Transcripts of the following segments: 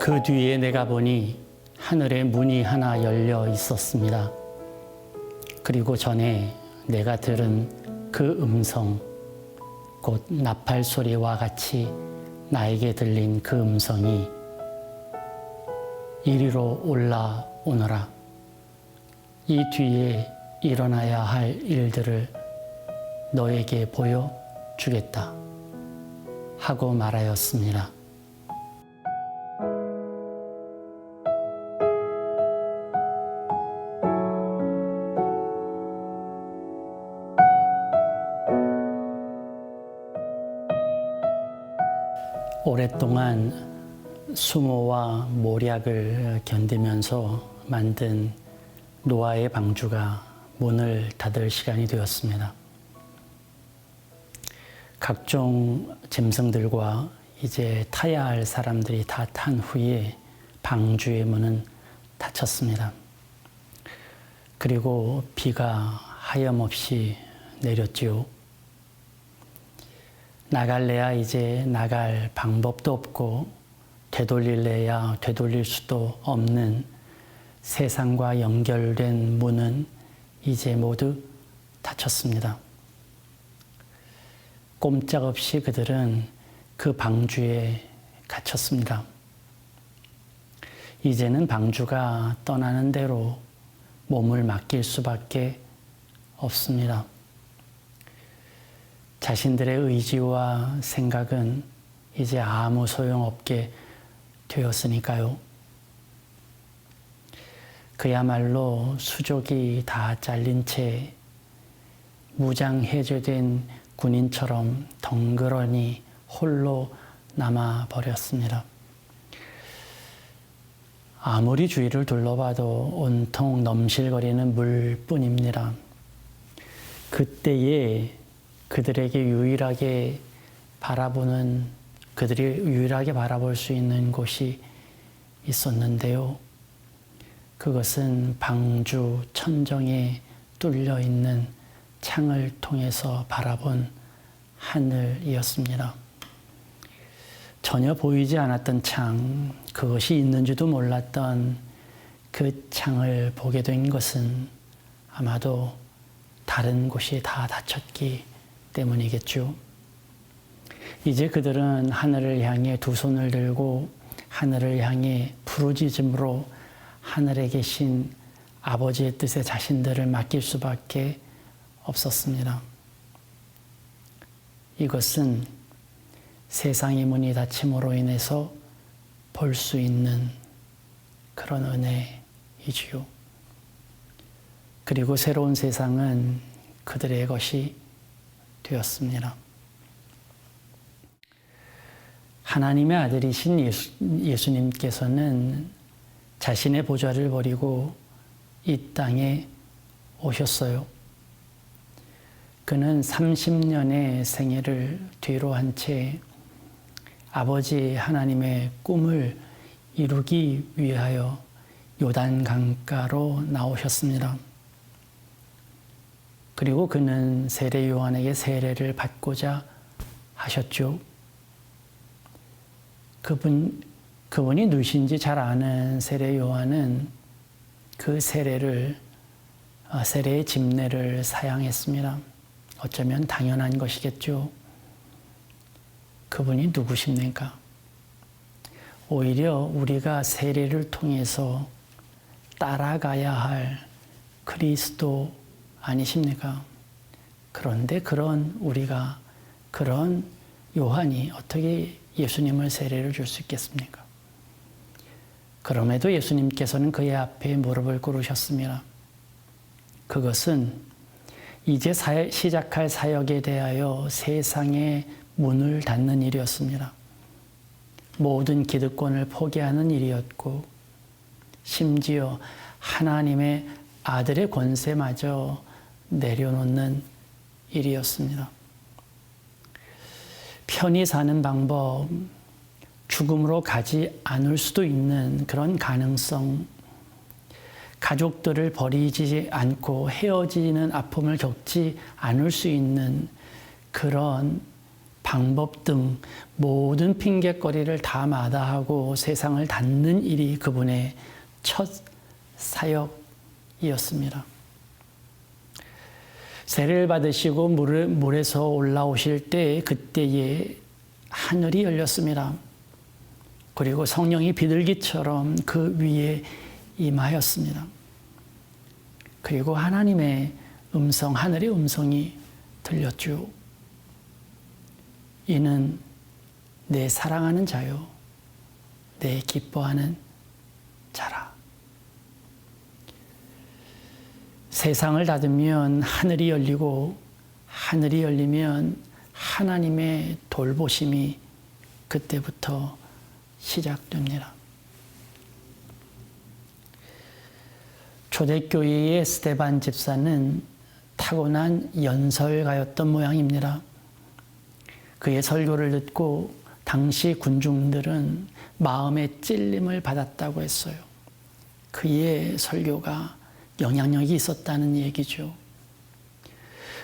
그 뒤에 내가 보니 하늘에 문이 하나 열려 있었습니다. 그리고 전에 내가 들은 그 음성, 곧 나팔 소리와 같이 나에게 들린 그 음성이 이리로 올라오너라. 이 뒤에 일어나야 할 일들을 너에게 보여주겠다 하고 말하였습니다. 오랫동안 수모와 모략을 견디면서 만든 노아의 방주가 문을 닫을 시간이 되었습니다. 각종 짐승들과 이제 타야 할 사람들이 다 탄 후에 방주의 문은 닫혔습니다. 그리고 비가 하염없이 내렸지요. 나갈래야 이제 나갈 방법도 없고 되돌릴래야 되돌릴 수도 없는 세상과 연결된 문은 이제 모두 닫혔습니다. 꼼짝없이 그들은 그 방주에 갇혔습니다. 이제는 방주가 떠나는 대로 몸을 맡길 수밖에 없습니다. 자신들의 의지와 생각은 이제 아무 소용없게 되었으니까요. 그야말로 수족이 다 잘린 채 무장해제된 군인처럼 덩그러니 홀로 남아버렸습니다. 아무리 주위를 둘러봐도 온통 넘실거리는 물뿐입니다. 그때에 그들이 유일하게 바라볼 수 있는 곳이 있었는데요. 그것은 방주 천정에 뚫려 있는 창을 통해서 바라본 하늘이었습니다. 전혀 보이지 않았던 창, 그것이 있는지도 몰랐던 그 창을 보게 된 것은 아마도 다른 곳이 다 닫혔기 때문이겠죠. 이제 그들은 하늘을 향해 두 손을 들고 하늘을 향해 부르짖음으로 하늘에 계신 아버지의 뜻에 자신들을 맡길 수밖에 없었습니다. 이것은 세상의 문이 닫힘으로 인해서 볼 수 있는 그런 은혜이지요. 그리고 새로운 세상은 그들의 것이 되었습니다. 하나님의 아들이신 예수님께서는 자신의 보좌를 버리고 이 땅에 오셨어요. 그는 30년의 생애를 뒤로 한 채 아버지 하나님의 꿈을 이루기 위하여 요단 강가로 나오셨습니다. 그리고 그는 세례 요한에게 세례를 받고자 하셨죠. 그분이 누구신지 잘 아는 세례 요한은 그 세례의 집례를 사양했습니다. 어쩌면 당연한 것이겠죠. 그분이 누구십니까? 오히려 우리가 세례를 통해서 따라가야 할 그리스도 아니십니까? 그런데 그런 요한이 어떻게 예수님을 세례를 줄 수 있겠습니까? 그럼에도 예수님께서는 그의 앞에 무릎을 꿇으셨습니다. 그것은 이제 시작할 사역에 대하여 세상의 문을 닫는 일이었습니다. 모든 기득권을 포기하는 일이었고 심지어 하나님의 아들의 권세마저 내려놓는 일이었습니다. 편히 사는 방법, 죽음으로 가지 않을 수도 있는 그런 가능성, 가족들을 버리지 않고 헤어지는 아픔을 겪지 않을 수 있는 그런 방법 등 모든 핑곗거리를 다 마다하고 세상을 닫는 일이 그분의 첫 사역이었습니다. 세례를 받으시고 물에서 올라오실 때 그때에 하늘이 열렸습니다. 그리고 성령이 비둘기처럼 그 위에 임하였습니다. 그리고 하나님의 음성, 하늘의 음성이 들렸죠. 이는 내 사랑하는 자요, 내 기뻐하는 자라. 세상을 닫으면 하늘이 열리고 하늘이 열리면 하나님의 돌보심이 그때부터 시작됩니다. 초대교회의 스데반 집사는 타고난 연설가였던 모양입니다. 그의 설교를 듣고 당시 군중들은 마음의 찔림을 받았다고 했어요. 그의 설교가 영향력이 있었다는 얘기죠.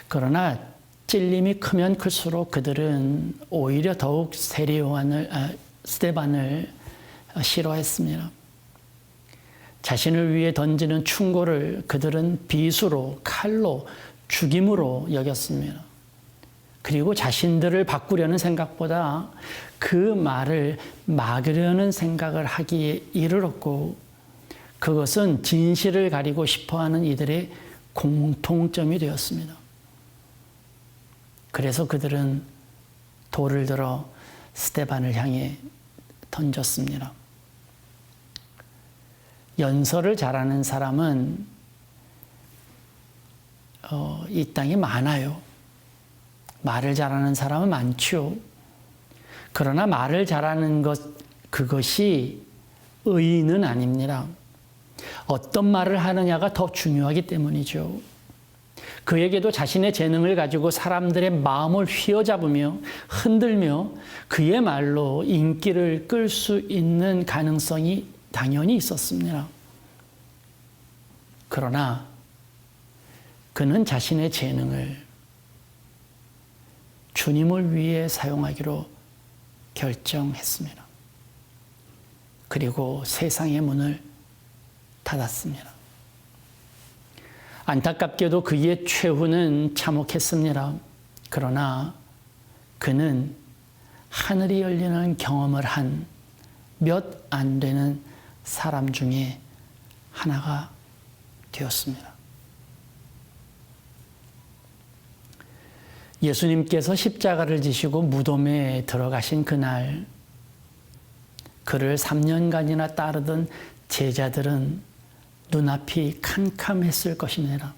그러나 찔림이 크면 클수록 그들은 오히려 더욱 스데반을 싫어했습니다. 자신을 위해 던지는 충고를 그들은 비수로, 칼로, 죽임으로 여겼습니다. 그리고 자신들을 바꾸려는 생각보다 그 말을 막으려는 생각을 하기에 이르렀고, 그것은 진실을 가리고 싶어하는 이들의 공통점이 되었습니다. 그래서 그들은 돌을 들어 스데반을 향해 던졌습니다. 연설을 잘하는 사람은 이 땅에 많아요. 말을 잘하는 사람은 많죠. 그러나 말을 잘하는 그것이 의의는 아닙니다. 어떤 말을 하느냐가 더 중요하기 때문이죠. 그에게도 자신의 재능을 가지고 사람들의 마음을 휘어잡으며 흔들며 그의 말로 인기를 끌 수 있는 가능성이 당연히 있었습니다. 그러나 그는 자신의 재능을 주님을 위해 사용하기로 결정했습니다. 그리고 세상의 문을 닫았습니다. 안타깝게도 그의 최후는 참혹했습니다. 그러나 그는 하늘이 열리는 경험을 한 몇 안 되는 사람 중에 하나가 되었습니다. 예수님께서 십자가를 지시고 무덤에 들어가신 그날, 그를 3년간이나 따르던 제자들은 눈앞이 캄캄했을 것입니다.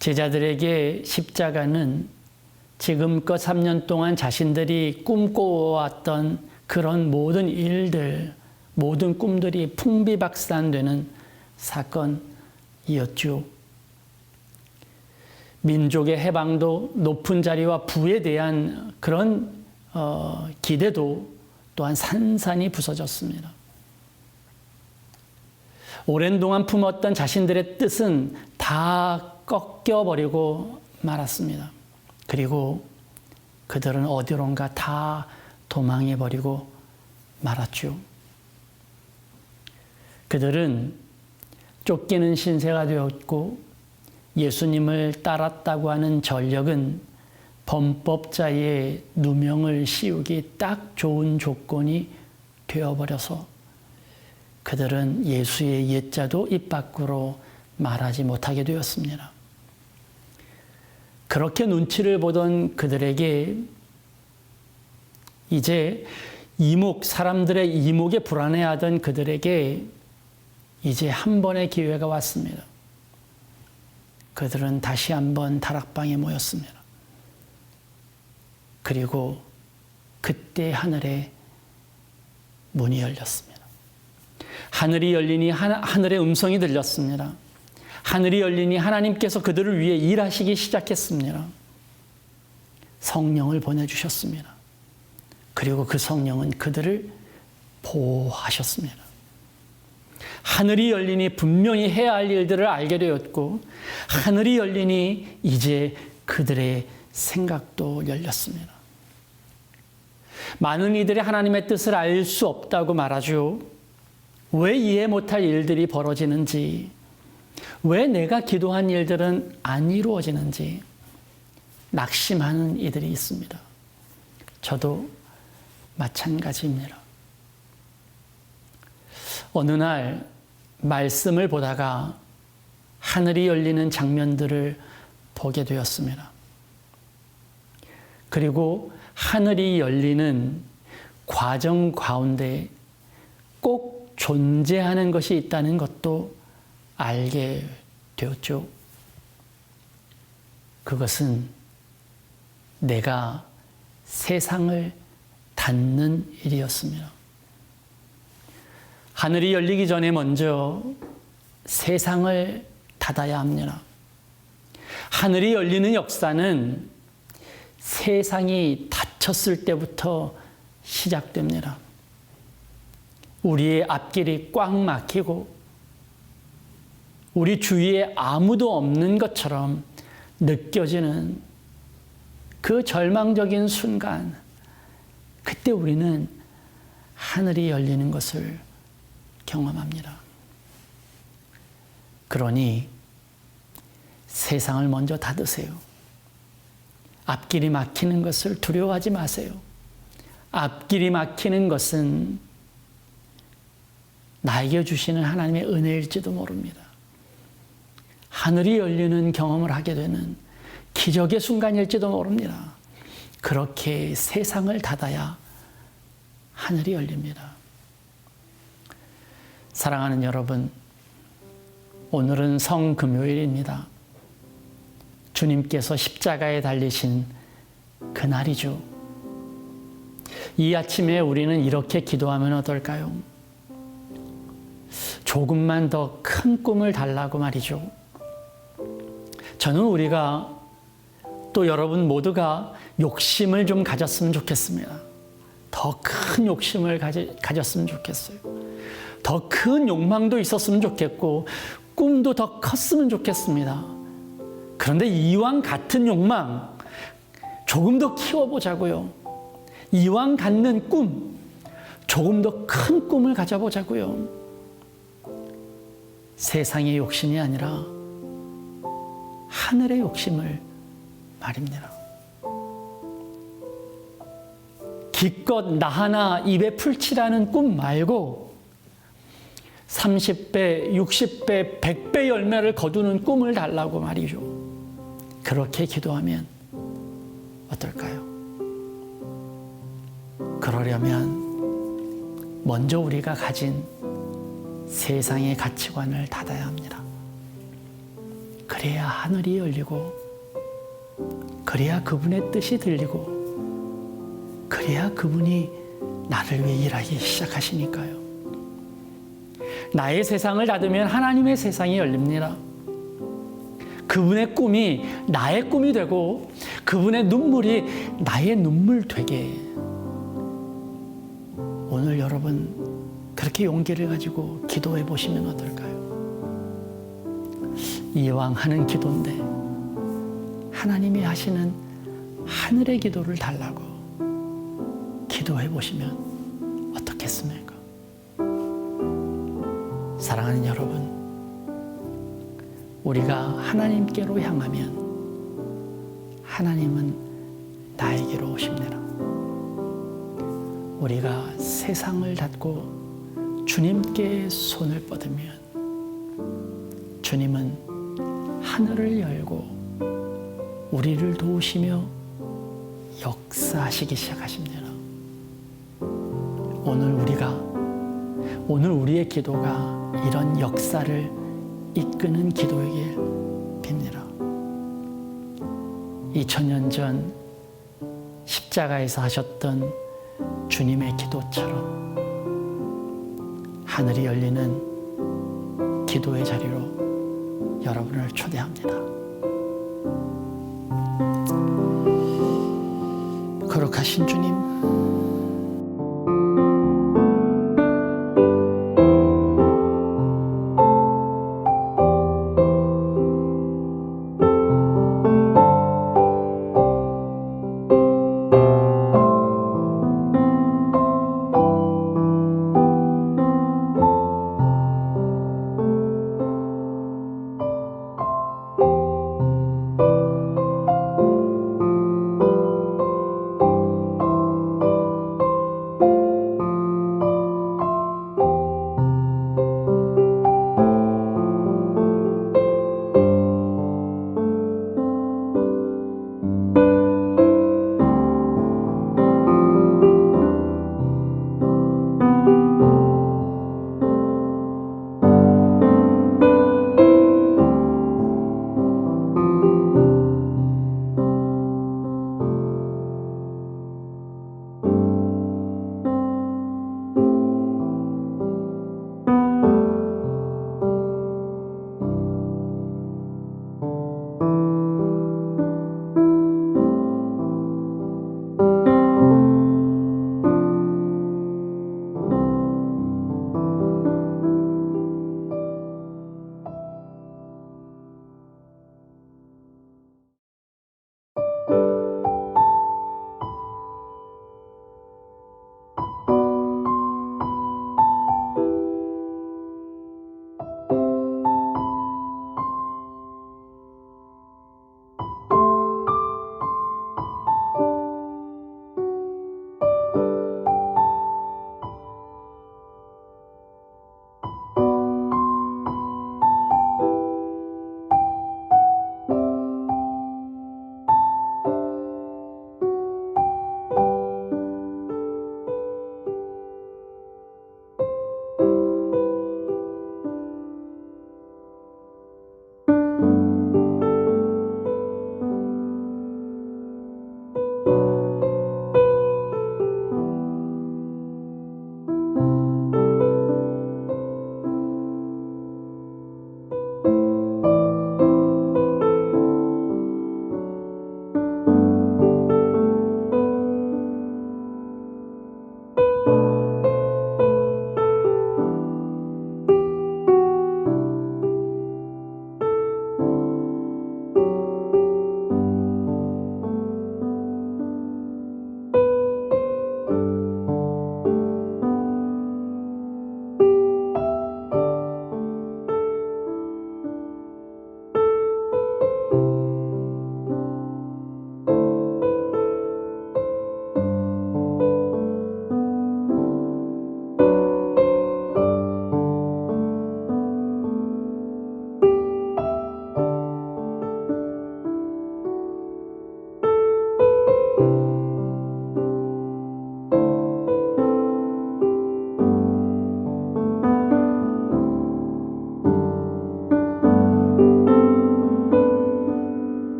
제자들에게 십자가는 지금껏 3년 동안 자신들이 꿈꿔왔던 그런 모든 일들, 모든 꿈들이 풍비박산되는 사건이었죠. 민족의 해방도 높은 자리와 부에 대한 그런 기대도 또한 산산이 부서졌습니다. 오랜 동안 품었던 자신들의 뜻은 다 꺾여버리고 말았습니다. 그리고 그들은 어디론가 다 도망해버리고 말았죠. 그들은 쫓기는 신세가 되었고 예수님을 따랐다고 하는 전력은 범법자의 누명을 씌우기 딱 좋은 조건이 되어버려서 그들은 예수의 옛자도 입 밖으로 말하지 못하게 되었습니다. 그렇게 눈치를 보던 그들에게 이제 사람들의 이목에 불안해하던 그들에게 이제 한 번의 기회가 왔습니다. 그들은 다시 한번 다락방에 모였습니다. 그리고 그때 하늘의 문이 열렸습니다. 하늘이 열리니 하늘의 음성이 들렸습니다. 하늘이 열리니 하나님께서 그들을 위해 일하시기 시작했습니다. 성령을 보내주셨습니다. 그리고 그 성령은 그들을 보호하셨습니다. 하늘이 열리니 분명히 해야 할 일들을 알게 되었고, 하늘이 열리니 이제 그들의 생각도 열렸습니다. 많은 이들이 하나님의 뜻을 알 수 없다고 말하죠. 왜 이해 못할 일들이 벌어지는지, 왜 내가 기도한 일들은 안 이루어지는지 낙심하는 이들이 있습니다. 저도 마찬가지입니다. 어느 날 말씀을 보다가 하늘이 열리는 장면들을 보게 되었습니다. 그리고 하늘이 열리는 과정 가운데 꼭 존재하는 것이 있다는 것도 알게 되었죠. 그것은 내가 세상을 닫는 일이었습니다. 하늘이 열리기 전에 먼저 세상을 닫아야 합니다. 하늘이 열리는 역사는 세상이 닫혔을 때부터 시작됩니다. 우리의 앞길이 꽉 막히고 우리 주위에 아무도 없는 것처럼 느껴지는 그 절망적인 순간, 그때 우리는 하늘이 열리는 것을 경험합니다. 그러니 세상을 먼저 닫으세요. 앞길이 막히는 것을 두려워하지 마세요. 앞길이 막히는 것은 나에게 주시는 하나님의 은혜일지도 모릅니다. 하늘이 열리는 경험을 하게 되는 기적의 순간일지도 모릅니다. 그렇게 세상을 닫아야 하늘이 열립니다. 사랑하는 여러분, 오늘은 성금요일입니다. 주님께서 십자가에 달리신 그날이죠. 이 아침에 우리는 이렇게 기도하면 어떨까요? 조금만 더 큰 꿈을 달라고 말이죠. 저는 우리가 또 여러분 모두가 욕심을 좀 가졌으면 좋겠습니다. 더 큰 욕심을 가졌으면 좋겠어요. 더 큰 욕망도 있었으면 좋겠고 꿈도 더 컸으면 좋겠습니다. 그런데 이왕 같은 욕망 조금 더 키워보자고요. 이왕 갖는 꿈 조금 더 큰 꿈을 가져보자고요. 세상의 욕심이 아니라 하늘의 욕심을 말입니다. 기껏 나 하나 입에 풀칠하는 꿈 말고 30배, 60배, 100배 열매를 거두는 꿈을 달라고 말이죠. 그렇게 기도하면 어떨까요? 그러려면 먼저 우리가 가진 세상의 가치관을 닫아야 합니다. 그래야 하늘이 열리고, 그래야 그분의 뜻이 들리고, 그래야 그분이 나를 위해 일하기 시작하시니까요. 나의 세상을 닫으면 하나님의 세상이 열립니다. 그분의 꿈이 나의 꿈이 되고 그분의 눈물이 나의 눈물 되게. 오늘 여러분 그렇게 용기를 가지고 기도해 보시면 어떨까요? 이왕 하는 기도인데 하나님이 하시는 하늘의 기도를 달라고 기도해 보시면 어떻겠습니까? 사랑하는 여러분, 우리가 하나님께로 향하면 하나님은 나에게로 오십니다. 우리가 세상을 닫고 주님께 손을 뻗으면 주님은 하늘을 열고 우리를 도우시며 역사하시기 시작하십니다. 오늘 우리의 기도가 이런 역사를 이끄는 기도이길 빕니다. 2000년 전 십자가에서 하셨던 주님의 기도처럼 하늘이 열리는 기도의 자리로 여러분을 초대합니다. 거룩하신 주님,